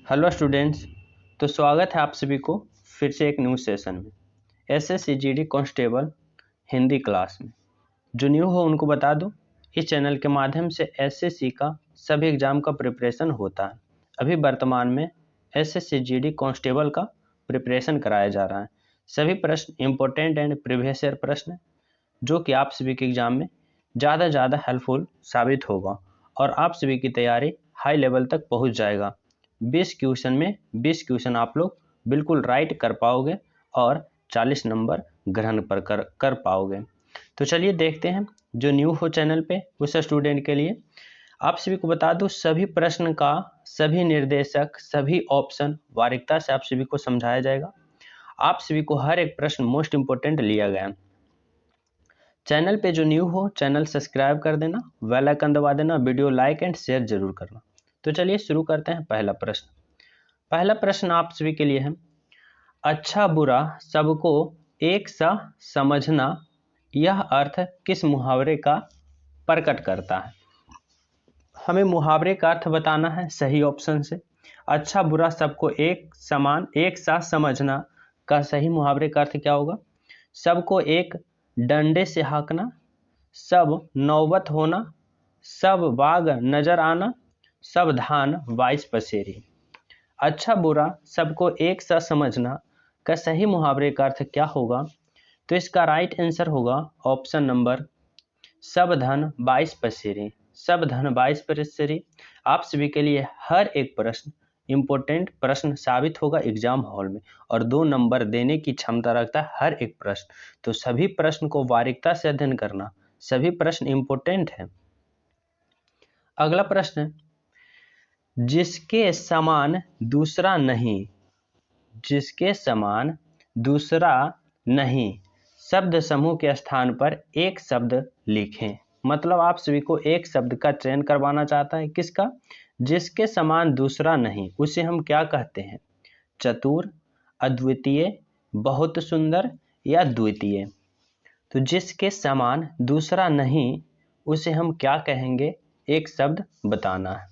Hello students. तो स्वागत है आप सभी को फिर से एक न्यू सेशन में SSC GD constable Hindi class में। जो न्यू हो उनको बता दूं, इस चैनल के माध्यम से एसएससी का सभी एग्ज़ाम का प्रिपरेशन होता है। अभी वर्तमान में एसएससी जीडी कांस्टेबल का प्रिपरेशन कराया जा रहा है। सभी प्रश्न इम्पोर्टेंट एंड प्रीवियस ईयर प्रश्न जो कि आप सभी के एग्ज़ाम में ज़्यादा हेल्पफुल साबित होगा और आप सभी की तैयारी हाई लेवल तक पहुँच जाएगा। 20 क्वेश्चन में 20 क्वेश्चन आप लोग बिल्कुल राइट कर पाओगे और 40 नंबर ग्रहण पर कर पाओगे। तो चलिए देखते हैं जो न्यू हो चैनल पे उस स्टूडेंट के लिए आप सभी को बता दूं, सभी प्रश्न का सभी निर्देशक सभी ऑप्शन बारीकता से आप सभी को समझाया जाएगा। आप सभी को हर एक प्रश्न मोस्ट इंपोर्टेंट लिया गया। चैनल पे जो न्यू हो चैनल सब्सक्राइब कर देना, बेल आइकन दबा देना, वीडियो लाइक एंड शेयर जरूर करना। तो चलिए शुरू करते हैं। पहला प्रश्न आप सभी के लिए है, अच्छा बुरा सबको एक सा समझना यह अर्थ किस मुहावरे का प्रकट करता है। हमें मुहावरे का अर्थ बताना है सही ऑप्शन से। अच्छा बुरा सबको एक समान एक सा समझना का सही मुहावरे का अर्थ क्या होगा? सबको एक डंडे से हाँकना, सब नौबत होना, सब बाग नजर आना, सब धान 22 पसेरी। अच्छा बुरा सबको एक सा समझना का सही मुहावरे का अर्थ क्या होगा? तो इसका राइट आंसर होगा ऑप्शन नंबर सब धन 22 पसेरी। सब धन 22 पसेरी आप सभी के लिए हर एक प्रश्न इंपोर्टेंट प्रश्न साबित होगा एग्जाम हॉल में और 2 नंबर देने की क्षमता रखता है हर एक प्रश्न। तो सभी प्रश्न को बारीकता से अध्ययन करना, सभी प्रश्न इंपोर्टेंट है। अगला प्रश्न, जिसके समान दूसरा नहीं, जिसके समान दूसरा नहीं शब्द समूह के स्थान पर एक शब्द लिखें। मतलब आप सभी को एक शब्द का चयन करवाना चाहता है। किसका? जिसके समान दूसरा नहीं, उसे हम क्या कहते हैं? चतुर, अद्वितीय, बहुत सुंदर या द्वितीय। तो जिसके समान दूसरा नहीं उसे हम क्या कहेंगे? एक शब्द बताना है।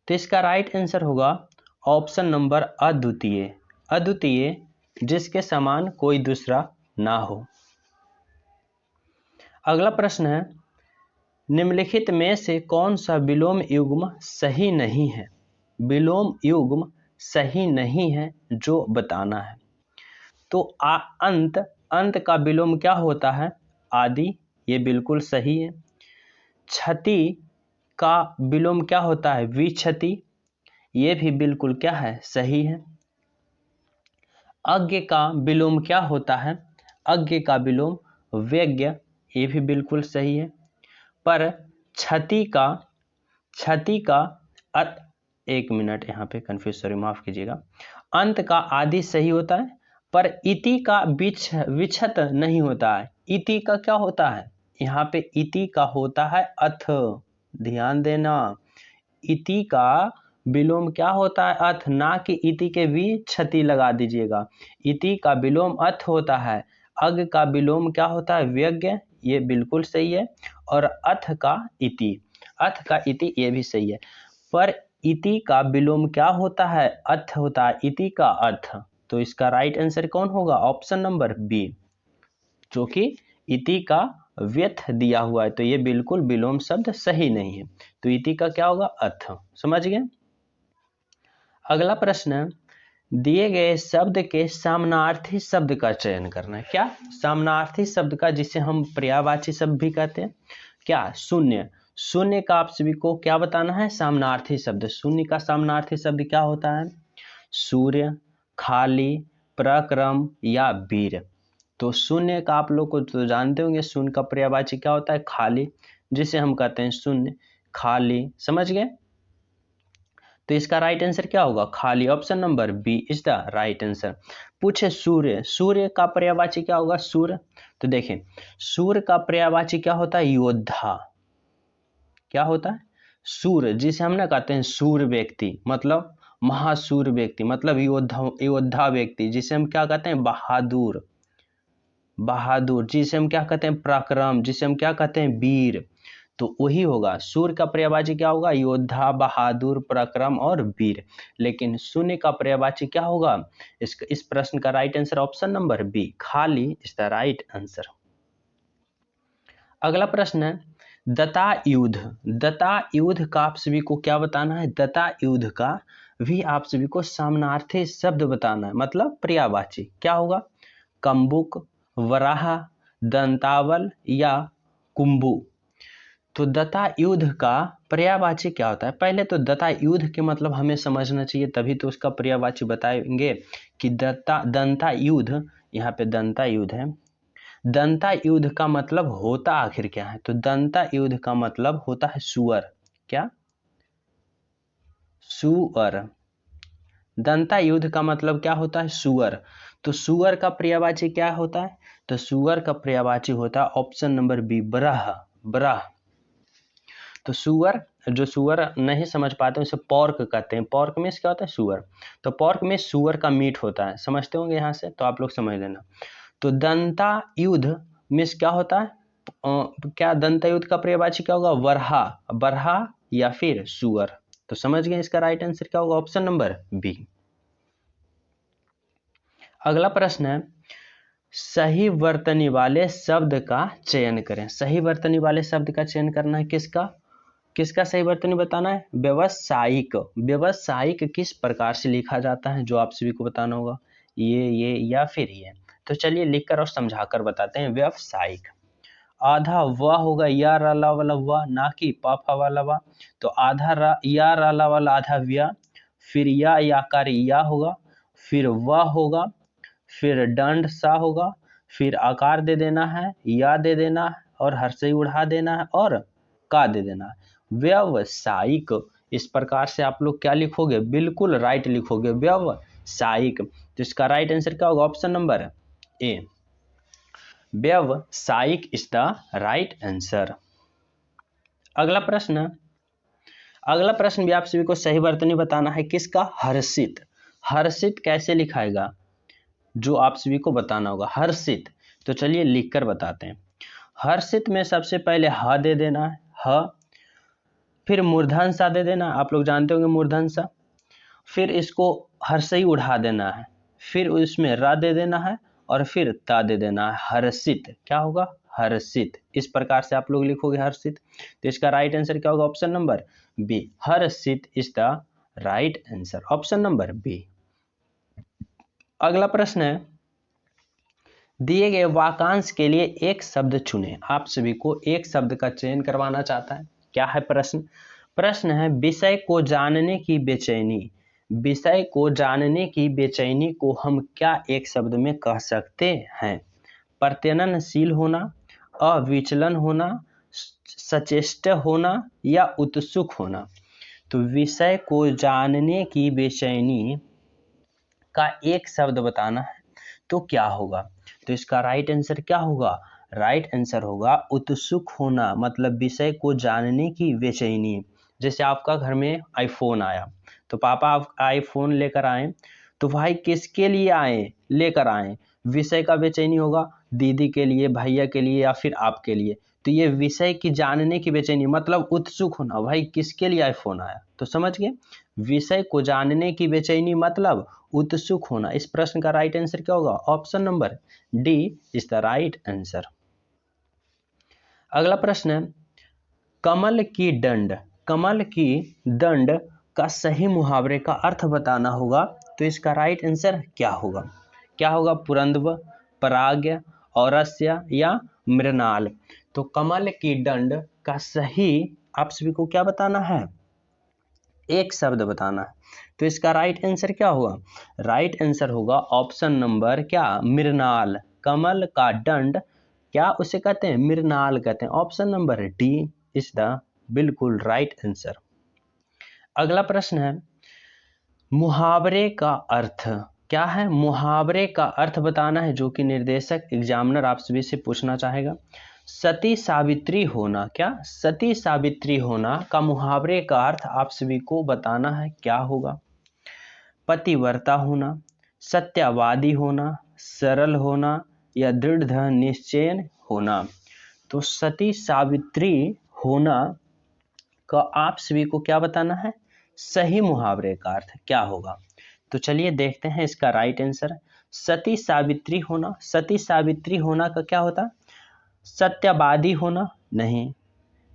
तो इसका राइट आंसर होगा ऑप्शन नंबर अद्वितीय। अद्वितीय जिसके समान कोई दूसरा ना हो। अगला प्रश्न है, निम्नलिखित में से कौन सा विलोम युग्म सही नहीं है? विलोम युग्म सही नहीं है जो बताना है। तो अंत का विलोम क्या होता है? आदि, ये बिल्कुल सही है। क्षति का विलोम क्या होता है? विक्षति, ये भी बिल्कुल क्या है? सही है। अज्ञ का विलोम क्या होता है? अज्ञ का विलोम व्यज्ञ, ये भी बिल्कुल सही है। पर क्षति का एक मिनट यहाँ पे कंफ्यूज, सॉरी माफ कीजिएगा। अंत का आदि सही होता है पर इति का विक्षत नहीं होता है। इति का क्या होता है? यहाँ पे इति का होता है अथ। ध्यान देना, इति का विलोम क्या होता है? अथ, ना कि इति के भी क्षति लगा दीजिएगा। इति का विलोम अथ होता है। अग का विलोम क्या होता है? व्यज्ञ, ये बिल्कुल सही है। और अथ का इति, अथ का इति ये भी सही है। पर इति का विलोम क्या होता है? अथ होता है। इति का अर्थ। तो इसका राइट आंसर कौन होगा? ऑप्शन नंबर बी, जो कि इति का व्यथ दिया हुआ है। तो ये बिल्कुल विलोम शब्द सही नहीं है। तो इति का क्या होगा? अर्थ। समझ गए? अगला प्रश्न, दिए गए शब्द के सामनार्थी शब्द का चयन करना है। क्या? सामनार्थी शब्द का, जिसे हम पर्यायवाची शब्द भी कहते हैं। क्या? शून्य। शून्य का आप सभी को क्या बताना है? सामनार्थी शब्द। शून्य का सामनार्थी शब्द क्या होता है? सूर्य, खाली, पराक्रम या वीर। तो शून्य का आप लोग को तो जानते होंगे, शून्य का पर्यायवाची क्या होता है? खाली, जिसे हम कहते हैं शून्य, खाली। समझ गए? तो इसका राइट आंसर क्या होगा? खाली। Option number B is the right answer. पूछे सूर्य, सूर्य का पर्यायवाची क्या होगा? सूर्य। तो देखें, सूर्य का पर्यायवाची क्या होता है? योद्धा। क्या होता है? सूर्य, जिसे हम ना कहते हैं सूर्य व्यक्ति, मतलब महासूर व्यक्ति, मतलब योद्धा व्यक्ति, जिसे हम क्या कहते हैं? बहादुर। बहादुर, जिसे हम क्या कहते हैं? पराक्रम, जिसे हम क्या कहते हैं? वीर। तो वही होगा। शूर का पर्यायवाची क्या होगा? योद्धा, बहादुर, पराक्रम और वीर। लेकिन शून्य का पर्यायवाची क्या होगा? इस प्रश्न का right answer option number B, खाली इज द राइट आंसर। अगला प्रश्न है दतायुध। दतायुध का आप सभी को क्या बताना है? दतायुध का भी आप सभी को समानार्थी शब्द बताना है, मतलब पर्यायवाची क्या होगा? कंबुक, वराह, दंतावल या कुंभू। तो दतायुध का पर्यायवाची क्या होता है? पहले तो दतायुध के मतलब हमें समझना चाहिए, तभी तो उसका पर्यायवाची बताएंगे कि दंतायुध, यहाँ पे दंतायुध है। दंतायुध का मतलब होता आखिर क्या है? तो दंतायुध का मतलब होता है सुअर। क्या? सुअर। दंतायुध का मतलब क्या होता है? सुअर। तो सुअर का पर्यायवाची क्या होता है? तो सुअर का पर्यायवाची होता है ऑप्शन नंबर बी, ब्रह। ब्रह। तो सुअर, जो सुअर नहीं समझ पाते उसे पॉर्क कहते हैं। पॉर्क में क्या होता है? सुअर। तो पॉर्क में सुअर का मीट होता है, समझते होंगे यहाँ से, तो आप लोग समझ लेना। तो दंतायुध में क्या होता है? क्या दंतायुध का पर्यायवाची क्या होगा? वरहा, बरहा या फिर सुअर। तो समझ गए इसका राइट आंसर क्या होगा? Option number B. अगला प्रश्न है सही वर्तनी वाले शब्द का चयन करें। सही वर्तनी वाले शब्द का चयन करना है किसका? किसका सही वर्तनी बताना है? व्यवसायिक। व्यवसायिक किस प्रकार से लिखा जाता है, जो आप सभी को बताना होगा। ये या फिर ये। तो चलिए लिखकर और समझाकर बताते हैं। व्यवसायिक, आधा व होगा या राला वाला व, ना कि पाफा वाला व। तो आधा या राला वाला आधा व्या, फिर या याकार या होगा, फिर व होगा, फिर दंड सा होगा, फिर आकार दे देना है, या दे देना है, और हर्षई उड़ा देना है, और का दे देना है। व्यवसायिक, इस प्रकार से आप लोग क्या लिखोगे? बिल्कुल राइट लिखोगे, व्यवसायिक। तो इसका राइट आंसर क्या होगा? ऑप्शन नंबर ए, व्यवसायिक इज द राइट आंसर। अगला प्रश्न, अगला प्रश्न भी आप सभी को सही वर्तनी बताना है किसका? हर्षित। हर्षित कैसे लिखाएगा, जो आप सभी को बताना होगा। हर्षित, तो चलिए लिखकर बताते हैं। हर्षित में सबसे पहले ह दे देना है, ह। फिर मूर्धन सा दे देना, आप लोग जानते होंगे मूर्धन सा। फिर इसको हर्षई उड़ा देना है, फिर उसमें रा दे देना है, और फिर ता दे देना है। हर्षित क्या होगा? हर्षित। इस प्रकार से आप लोग लिखोगे हर्षित। तो इसका राइट आंसर क्या होगा? Option number B, Harshit is the right answer, option number B. अगला प्रश्न है दिए गए वाक्यांश के लिए एक शब्द चुने। आप सभी को एक शब्द का चयन करवाना चाहता है। क्या है प्रश्न? प्रश्न है विषय को जानने की बेचैनी। विषय को जानने की बेचैनी को हम क्या एक शब्द में कह सकते हैं? प्रत्यननशील होना, अविचलन होना, सचेष्ट होना या उत्सुक होना। तो विषय को जानने की बेचैनी का एक शब्द बताना है, तो क्या होगा? तो इसका राइट आंसर क्या होगा? राइट आंसर होगा उत्सुक होना, मतलब विषय को जानने की बेचैनी। जैसे आपका घर में आईफोन आया, तो पापा आप आईफोन लेकर आए, तो भाई किसके लिए आए? लेकर आए, विषय का बेचैनी होगा, दीदी के लिए, भैया के लिए, या फिर आपके लिए। तो ये विषय की जानने की बेचैनी मतलब उत्सुक होना, भाई किसके लिए आईफोन आया। तो समझ गए, विषय को जानने की बेचैनी मतलब उत्सुक होना। इस प्रश्न का राइट आंसर क्या होगा? Option number D is the right answer. अगला प्रश्न है कमल की दंड। कमल की दंड का सही मुहावरे का अर्थ बताना होगा। तो इसका राइट आंसर क्या होगा? क्या होगा? पुरंदव, पराग्य, औरस्य या मृणाल। तो कमल की दंड का सही आप सभी को क्या बताना है? एक शब्द बताना है। तो इसका राइट आंसर क्या होगा? राइट आंसर होगा ऑप्शन नंबर क्या? मृणाल। कमल का दंड क्या उसे कहते हैं? मृणाल कहते हैं। Option number D is the बिल्कुल राइट आंसर। अगला प्रश्न है मुहावरे का अर्थ क्या है? मुहावरे का अर्थ बताना है, जो कि निर्देशक एग्जामिनर आप सभी से पूछना चाहेगा। सती सावित्री होना, क्या सती सावित्री होना का मुहावरे का अर्थ आप सभी को बताना है, क्या होगा? पतिव्रता होना, सत्यवादी होना, सरल होना या दृढ़ निश्चय होना। तो सती सावित्री होना का आप सभी को क्या बताना है, सही मुहावरे का अर्थ क्या होगा। तो चलिए देखते हैं इसका राइट आंसर। सती सावित्री होना, सती सावित्री होना का क्या होता, सत्यवादी होना नहीं,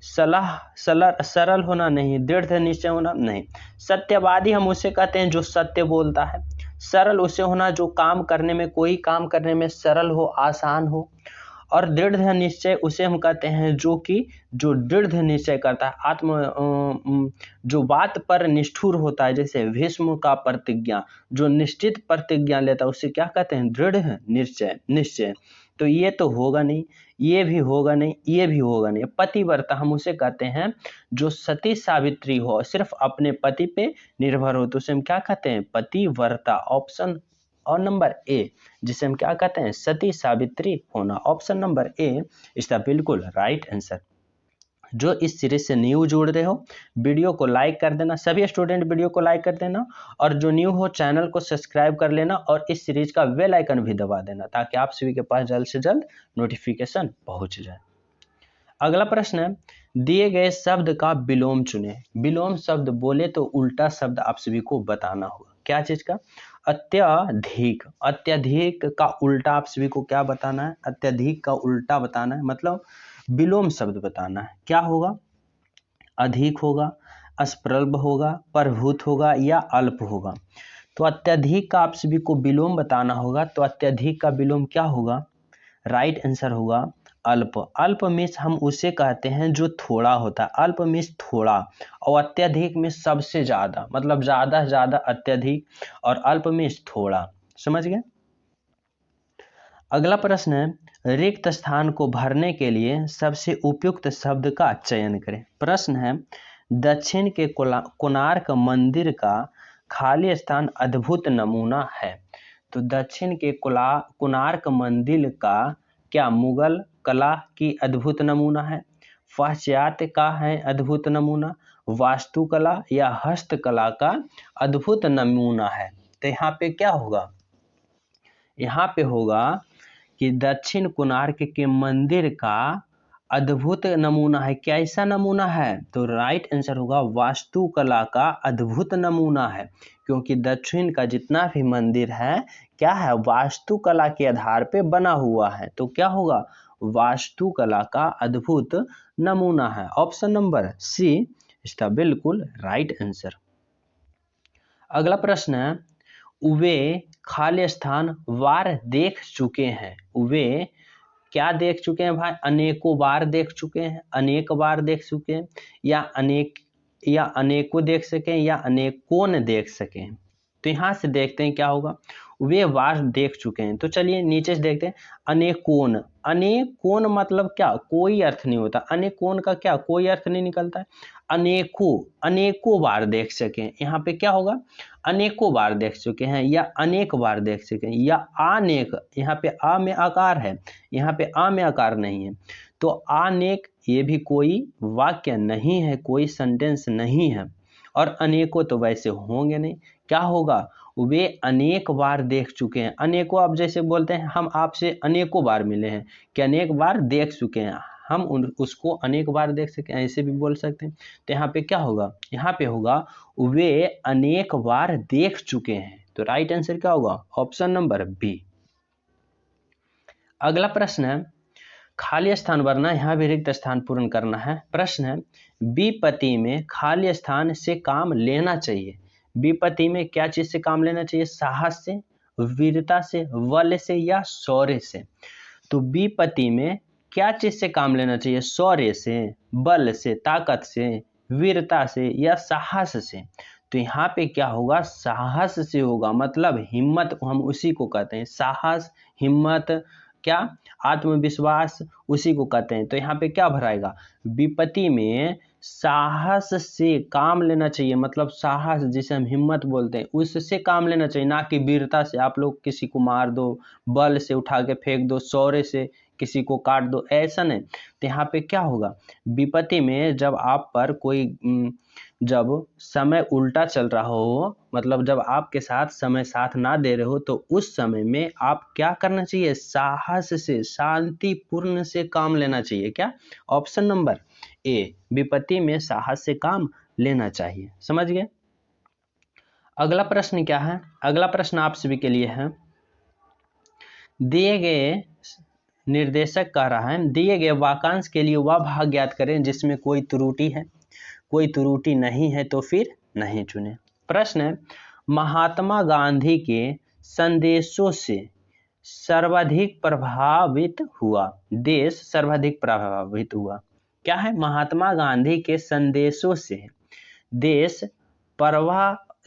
सरल होना नहीं, दृढ़ निश्चय होना नहीं। सत्यवादी हम उसे कहते हैं जो सत्य बोलता है, सरल उसे होना जो काम करने में, कोई काम करने में सरल हो, आसान हो, और दृढ़ निश्चय उसे हम कहते हैं जो दृढ़ निश्चय करता है, जो बात पर निष्ठुर होता है, जैसे भीष्म का प्रतिज्ञा, जो निश्चित प्रतिज्ञा लेता है उसे क्या कहते हैं, दृढ़ निश्चय। तो ये तो होगा नहीं, ये भी होगा नहीं, ये भी होगा नहीं। पतिव्रता हम उसे कहते हैं जो सती सावित्री हो, सिर्फ अपने पति पे निर्भर हो, तो उसे हम क्या कहते हैं, पतिव्रता। ऑप्शन और नंबर ए, जिसे हम क्या कहते हैं, सती सावित्री होना। Option number A is the बिल्कुल राइट आंसर। जो इस सीरीज से न्यू जुड़ रहे हो, वीडियो को लाइक कर देना, सभी स्टूडेंट वीडियो को लाइक कर देना, और जो न्यू हो चैनल को सब्सक्राइब कर लेना, और इस सीरीज का बेल आइकन भी दबा देना, ताकि आप सभी के पास जल्द से जल्द नोटिफिकेशन पहुंच जाए। अगला प्रश्न है, दिए गए शब्द का विलोम चुने। विलोम शब्द बोले तो उल्टा शब्द आप सभी को बताना होगा। क्या चीज का, अत्यधिक। अत्यधिक का उल्टा आप सभी को क्या बताना है, अत्यधिक का उल्टा बताना है, मतलब विलोम शब्द बताना है। क्या होगा, अधिक होगा, अस्प्रल्भ होगा, प्रभुत होगा, या अल्प होगा। तो अत्यधिक का आप सभी को विलोम बताना होगा। तो अत्यधिक का विलोम क्या होगा, राइट आंसर होगा अल्प। अल्प मीन्स हम उसे कहते हैं जो थोड़ा होता है, अल्प मीन्स थोड़ा, और अत्यधिक में सबसे ज्यादा, मतलब ज्यादा से ज्यादा अत्यधिक, और अल्प मीन्स थोड़ा। समझ गए। अगला प्रश्न है, रिक्त स्थान को भरने के लिए सबसे उपयुक्त शब्द का चयन करें। प्रश्न है, दक्षिण के कोणार्क मंदिर का खाली स्थान अद्भुत नमूना है। तो दक्षिण के कोणार्क मंदिर का क्या मुगल कला की अद्भुत नमूना है, पाश्चात्य का है अद्भुत नमूना, वास्तुकला या हस्तकला का अद्भुत नमूना है। तो यहाँ पे क्या होगा, यहाँ पे होगा कि दक्षिण कोणार्क के मंदिर का अद्भुत नमूना है। कैसा नमूना है, तो राइट आंसर होगा वास्तुकला का अद्भुत नमूना है, क्योंकि दक्षिण का जितना भी मंदिर है क्या है, वास्तुकला के आधार पे बना हुआ है। तो क्या होगा, वास्तुकला का अद्भुत नमूना है। ऑप्शन नंबर सी इसका बिल्कुल राइट आंसर। अगला प्रश्न है, वे खाली स्थान वार देख चुके हैं। वे क्या देख चुके हैं भाई, अनेकों बार देख चुके हैं, अनेक बार देख चुके हैं, या अनेकों देख सकें, या अनेकों देख सकें। तो यहाँ से देखते हैं क्या होगा, वे बार देख चुके हैं। तो चलिए नीचे से देखते हैं, अनेकोन। अनेकोन मतलब क्या, कोई अर्थ नहीं होता, अनेकोन का क्या कोई अर्थ नहीं निकलता है। अनेकों बार देख सकें, यहाँ पे क्या होगा, अनेकों बार देख चुके हैं, या अनेक बार देख सकें, या अनेक। यहाँ पे आ में आकार है, यहाँ पे आ में आकार नहीं है, तो अनेक ये भी कोई वाक्य नहीं है, कोई सेंटेंस नहीं है, और अनेकों तो वैसे होंगे नहीं। क्या होगा, वे अनेक बार देख चुके हैं। अनेकों आप जैसे बोलते हैं हम आपसे अनेकों बार मिले हैं, कि अनेक बार देख चुके हैं, हम उसको अनेक बार देख सकें, ऐसे भी बोल सकते हैं। तो यहाँ पे क्या होगा, यहाँ पे होगा वे अनेक बार देख चुके हैं। तो राइट आंसर क्या होगा, ऑप्शन नंबर बी। अगला प्रश्न है, खाली स्थान भरना, यहाँ भी रिक्त स्थान पूर्ण करना है। प्रश्न है, विपत्ति में खाली स्थान से काम लेना चाहिए। विपत्ति में क्या चीज से काम लेना चाहिए, साहस से, वीरता से, बल से, या शौर्य से। तो विपत्ति में क्या चीज से काम लेना चाहिए, शौर्य से, बल से, ताकत से, वीरता से, या साहस से। तो यहाँ पे क्या होगा, साहस से होगा, मतलब हिम्मत हम उसी को कहते हैं, साहस, हिम्मत, क्या आत्मविश्वास, उसी को कहते हैं। तो यहाँ पे क्या भराएगा, विपत्ति में साहस से काम लेना चाहिए, मतलब साहस जिसे हम हिम्मत बोलते हैं उससे काम लेना चाहिए, ना कि वीरता से आप लोग किसी को मार दो, बल से उठा के फेंक दो, शौर्य से किसी को काट दो, ऐसा नहीं। तो यहाँ पे क्या होगा, विपत्ति में जब आप पर कोई जब समय उल्टा चल रहा हो, मतलब जब आपके साथ समय साथ ना दे रहे हो, तो उस समय में आप क्या करना चाहिए, साहस से, शांतिपूर्ण से काम लेना चाहिए। क्या, ऑप्शन नंबर ए, विपत्ति में साहस से काम लेना चाहिए। समझ गए। अगला प्रश्न क्या है? अगला प्रश्न आप सभी के लिए है, दिए गए निर्देशक कह रहा है दिए गए वाक्यांश के लिए वह भाग ज्ञात करें जिसमें कोई त्रुटि है, कोई त्रुटि नहीं है तो फिर नहीं चुने। प्रश्न है, महात्मा गांधी के संदेशों से सर्वाधिक प्रभावित हुआ देश सर्वाधिक प्रभावित हुआ। क्या है? महात्मा गांधी के संदेशों से देश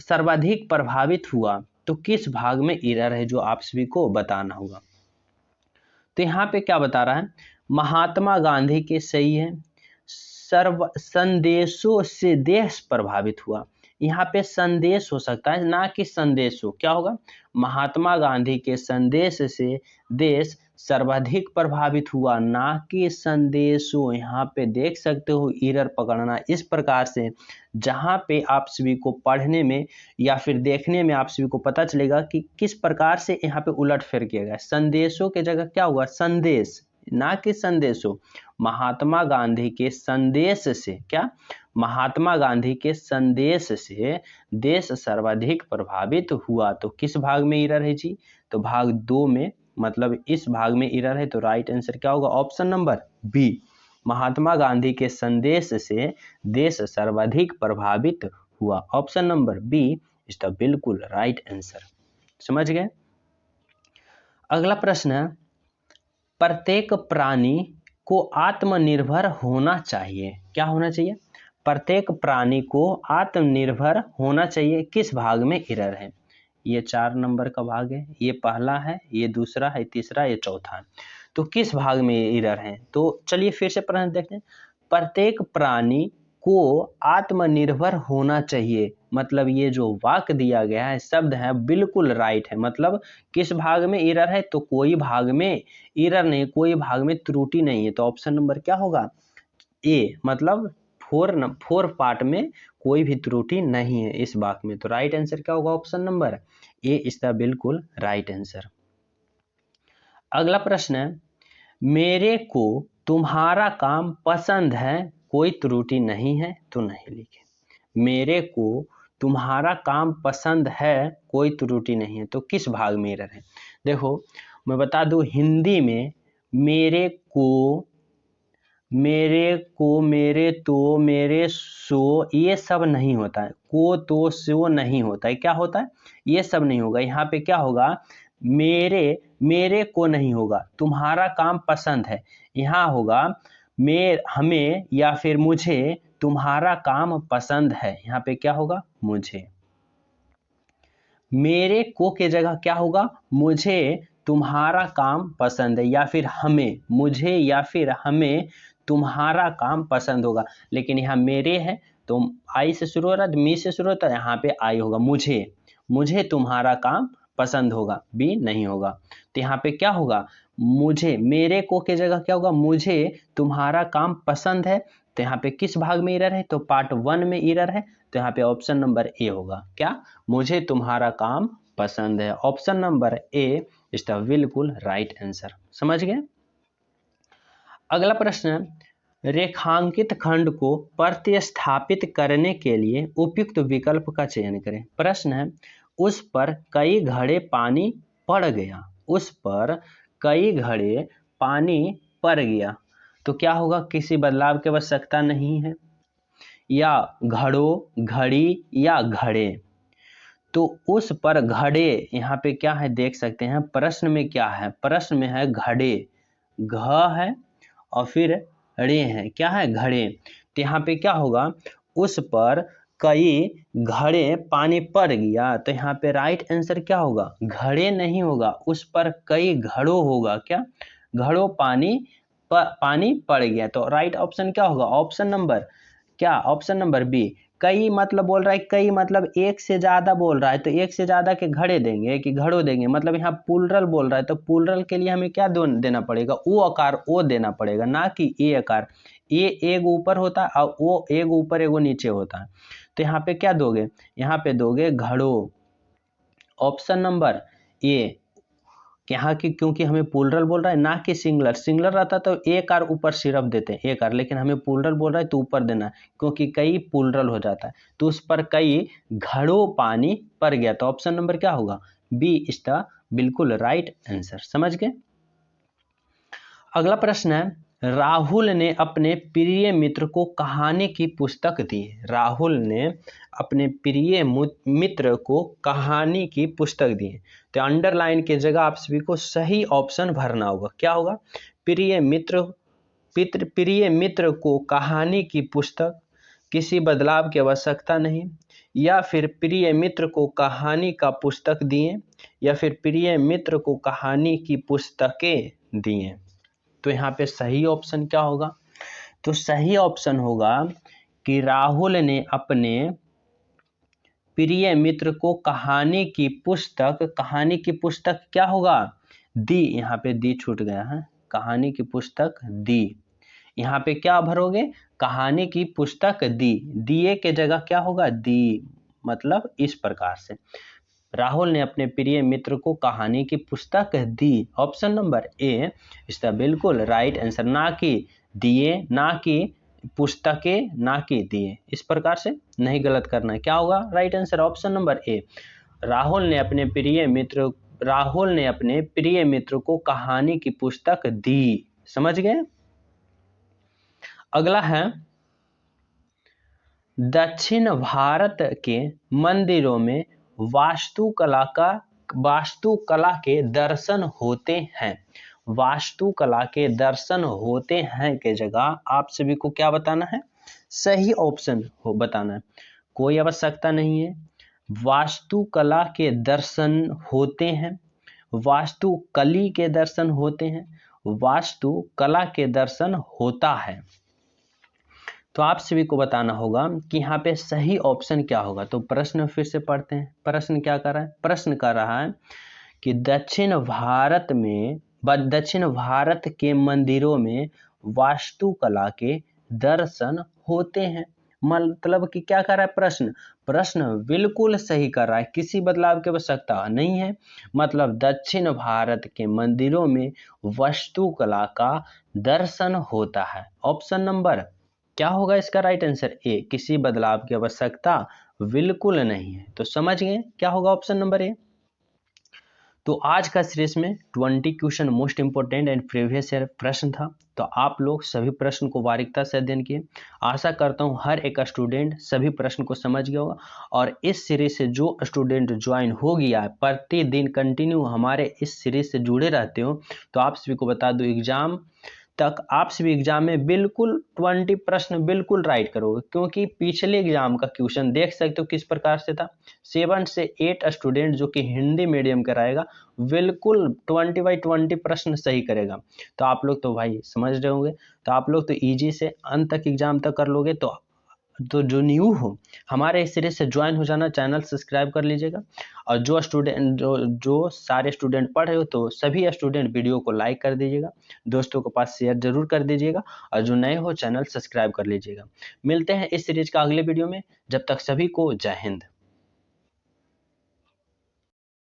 सर्वाधिक प्रभावित हुआ, तो किस भाग में एरर है जो आप सभी को बताना होगा। तो यहाँ पे क्या बता रहा है, महात्मा गांधी के सही है, संदेशों से देश प्रभावित हुआ। यहाँ पे संदेश हो सकता है ना कि संदेशों। क्या होगा? महात्मा गांधी के संदेश से देश सर्वाधिक प्रभावित हुआ, ना कि संदेशों। यहाँ पे देख सकते हो एरर पकड़ना इस प्रकार से, जहाँ पे आप सभी को पढ़ने में या फिर देखने में आप सभी को पता चलेगा कि किस प्रकार से यहाँ पे उलटफेर किया गया। संदेशों के जगह क्या हुआ? संदेश, ना कि संदेशों। महात्मा गांधी के संदेश से, क्या? महात्मा गांधी के संदेश से देश सर्वाधिक प्रभावित हुआ। तो किस भाग में एरर है जी? तो भाग 2 में, मतलब इस भाग में एरर है। तो राइट आंसर क्या होगा? Option number B, Mahatma Gandhi के संदेश से देश सर्वाधिक प्रभावित हुआ। Option number B is the बिल्कुल राइट आंसर। समझ गए। अगला प्रश्न है, प्रत्येक प्राणी को आत्मनिर्भर होना चाहिए। क्या होना चाहिए? प्रत्येक प्राणी को आत्मनिर्भर होना चाहिए। किस भाग में एरर है? ये 4 नंबर का भाग है, ये पहला है, ये दूसरा है, तीसरा, ये चौथा है। तो किस भाग में एरर है? तो चलिए फिर से प्रश्न देखते हैं। प्रत्येक प्राणी को आत्मनिर्भर होना चाहिए, मतलब ये जो वाक्य दिया गया है, शब्द है, बिल्कुल राइट है। मतलब किस भाग में एरर है? तो कोई भाग में एरर नहीं, कोई भाग में त्रुटि नहीं है। तो ऑप्शन नंबर क्या होगा? ए, मतलब 4 पार्ट में कोई भी त्रुटि नहीं है इस वाक्य में। तो राइट आंसर क्या होगा? Option number A is the बिल्कुल राइट आंसर। अगला प्रश्न है, मेरे को तुम्हारा काम पसंद है, कोई त्रुटि नहीं है तो नहीं लिखे। मेरे को तुम्हारा काम पसंद है, कोई त्रुटि नहीं है, तो किस भाग में एरर है? देखो मैं बता दूं, हिंदी में मेरे को, मेरे तो, मेरे सो, ये सब नहीं होता है। को, तो, सो नहीं होता है। क्या होता है? ये सब नहीं होगा। यहाँ पे क्या होगा? मेरे को नहीं होगा। तुम्हारा काम पसंद है, यहाँ होगा हमें या फिर मुझे तुम्हारा काम पसंद है। यहाँ पे क्या होगा? मुझे। मेरे को के जगह क्या होगा? मुझे तुम्हारा काम पसंद है, या फिर हमें, मुझे या फिर हमें तुम्हारा काम पसंद होगा। लेकिन यहाँ मेरे है तो आई से शुरू हो रहा है, मी से शुरू होता है, यहाँ पे आई होगा। मुझे तुम्हारा काम पसंद होगा, बी नहीं होगा। तो यहाँ पे क्या होगा? मुझे, मेरे को के जगह क्या होगा? मुझे तुम्हारा काम पसंद है। तो यहाँ पे किस भाग में एरर है? तो पार्ट 1 में एरर है। तो यहाँ पे ऑप्शन नंबर ए होगा। क्या? मुझे तुम्हारा काम पसंद है। Option number A is the बिल्कुल राइट आंसर। समझ गए। अगला प्रश्न, रेखांकित खंड को प्रतिस्थापित करने के लिए उपयुक्त विकल्प का चयन करें। प्रश्न है, उस पर कई घड़े पानी पड़ गया। उस पर कई घड़े पानी पड़ गया। तो क्या होगा? किसी बदलाव की आवश्यकता नहीं है, या घड़ों, घड़ी या घड़े। तो उस पर घड़े, यहाँ पे क्या है देख सकते हैं। प्रश्न में क्या है? प्रश्न में है घड़े, घ है और फिर रे है। क्या है? घड़े। तो यहाँ पे क्या होगा? उस पर कई घड़े पानी पड़ गया। तो यहाँ पे राइट आंसर क्या होगा? घड़े नहीं होगा, उस पर कई घड़ों होगा। क्या? घड़ों पानी पड़ गया। तो राइट ऑप्शन क्या होगा? ऑप्शन नंबर क्या? Option number B. कई मतलब बोल रहा है, कई मतलब एक से ज्यादा बोल रहा है, तो एक से ज्यादा के घड़े देंगे कि घड़ों देंगे। मतलब यहाँ प्लूरल बोल रहा है, तो प्लूरल के लिए हमें क्या देना पड़ेगा? ओ आकार, ओ देना पड़ेगा, ना कि ए आकार। ए एक ऊपर होता है और ओ एक ऊपर एगो नीचे होता है। तो यहाँ पे क्या दोगे? यहाँ पे दोगे घड़ों। ऑप्शन नंबर ए यहाँ की, क्योंकि हमें प्लूरल बोल रहा है ना कि सिंगुलर। सिंगुलर रहता तो एक आर ऊपर सिर्फ देते हैं, एक आर, लेकिन हमें प्लूरल बोल रहा है तो ऊपर देना है, क्योंकि कई प्लूरल हो जाता है। तो उस पर कई घड़ों पानी पड़ गया। तो ऑप्शन नंबर क्या होगा? बी इज द बिल्कुल राइट आंसर। समझ गए? अगला प्रश्न है, राहुल ने अपने प्रिय मित्र को कहानी की पुस्तक दी। राहुल ने अपने प्रिय मित्र को कहानी की पुस्तक दी। तो अंडरलाइन की जगह आप सभी को सही ऑप्शन भरना होगा। क्या होगा? प्रिय मित्र को कहानी की पुस्तक, किसी बदलाव की आवश्यकता नहीं, या फिर प्रिय मित्र को कहानी का पुस्तक दिए, या फिर प्रिय मित्र को कहानी की पुस्तकें दिए। तो यहाँ पे सही ऑप्शन क्या होगा? तो सही ऑप्शन होगा कि राहुल ने अपने प्रिय मित्र को कहानी की पुस्तक क्या होगा? दी। यहाँ पे दी छूट गया है, कहानी की पुस्तक दी। यहाँ पे क्या भरोगे? कहानी की पुस्तक दी, दिए के जगह क्या होगा? दी। मतलब इस प्रकार से राहुल ने अपने प्रिय मित्र को कहानी की पुस्तक दी। ऑप्शन नंबर ए इसका बिल्कुल राइट आंसर। ना कि दिए, ना कि पुस्तकें, ना कि दिए, इस प्रकार से नहीं गलत करना है। क्या होगा right answer? Option number A. Rahul ने अपने प्रिय मित्र को कहानी की पुस्तक दी। समझ गए? अगला है, दक्षिण भारत के मंदिरों में वास्तुकला के दर्शन होते हैं। वास्तुकला के दर्शन होते हैं के जगह आप सभी को क्या बताना है? सही ऑप्शन हो बताना है। कोई आवश्यकता नहीं है। वास्तुकला के दर्शन होते हैं, वास्तुकली के दर्शन होते हैं, वास्तुकला के दर्शन होता है। तो आप सभी को बताना होगा कि यहाँ पे सही ऑप्शन क्या होगा। तो प्रश्न फिर से पढ़ते हैं। प्रश्न क्या कर रहा है? प्रश्न कर रहा है कि दक्षिण भारत के मंदिरों में वास्तुकला के दर्शन होते हैं। मतलब कि क्या कर रहा है? प्रश्न बिल्कुल सही कर रहा है, किसी बदलाव की आवश्यकता नहीं है। मतलब दक्षिण भारत के मंदिरों में वास्तुकला का दर्शन होता है। ऑप्शन नंबर क्या होगा इसका राइट आंसर? ए, किसी बदलाव की आवश्यकता बिल्कुल नहीं है। तो समझ गए क्या होगा ऑप्शन नंबर ए। तो आज का सीरीज में 20 question most important and previous year प्रश्न था। तो आप लोग सभी प्रश्न को बारीकता से अध्ययन किए। आशा करता हूँ हर एक स्टूडेंट सभी प्रश्न को समझ गया होगा। और इस सीरीज से जो स्टूडेंट ज्वाइन हो गया है, प्रतिदिन कंटिन्यू हमारे इस सीरीज से जुड़े रहते हो, तो आप सभी को बता दो एग्जाम तक आप सभी एग्जाम में बिल्कुल 20 प्रश्न बिल्कुल राइट करोगे। क्योंकि पिछले एग्जाम का क्वेश्चन देख सकते हो किस प्रकार से था। 7 से 8 स्टूडेंट जो कि हिंदी मीडियम कराएगा बिल्कुल 20/20 प्रश्न सही करेगा। तो आप लोग तो भाई समझ रहे होंगे। तो आप लोग तो इजी से अंत तक एग्जाम तक कर लोगे। तो जो न्यू हो हमारे इस सीरीज से ज्वाइन हो जाना, चैनल सब्सक्राइब कर लीजिएगा। और जो सारे स्टूडेंट पढ़ रहे हो तो सभी स्टूडेंट वीडियो को लाइक कर दीजिएगा, दोस्तों के पास शेयर जरूर कर दीजिएगा। और जो नए हो चैनल सब्सक्राइब कर लीजिएगा। मिलते हैं इस सीरीज का अगले वीडियो में। जब तक सभी को जय हिंद।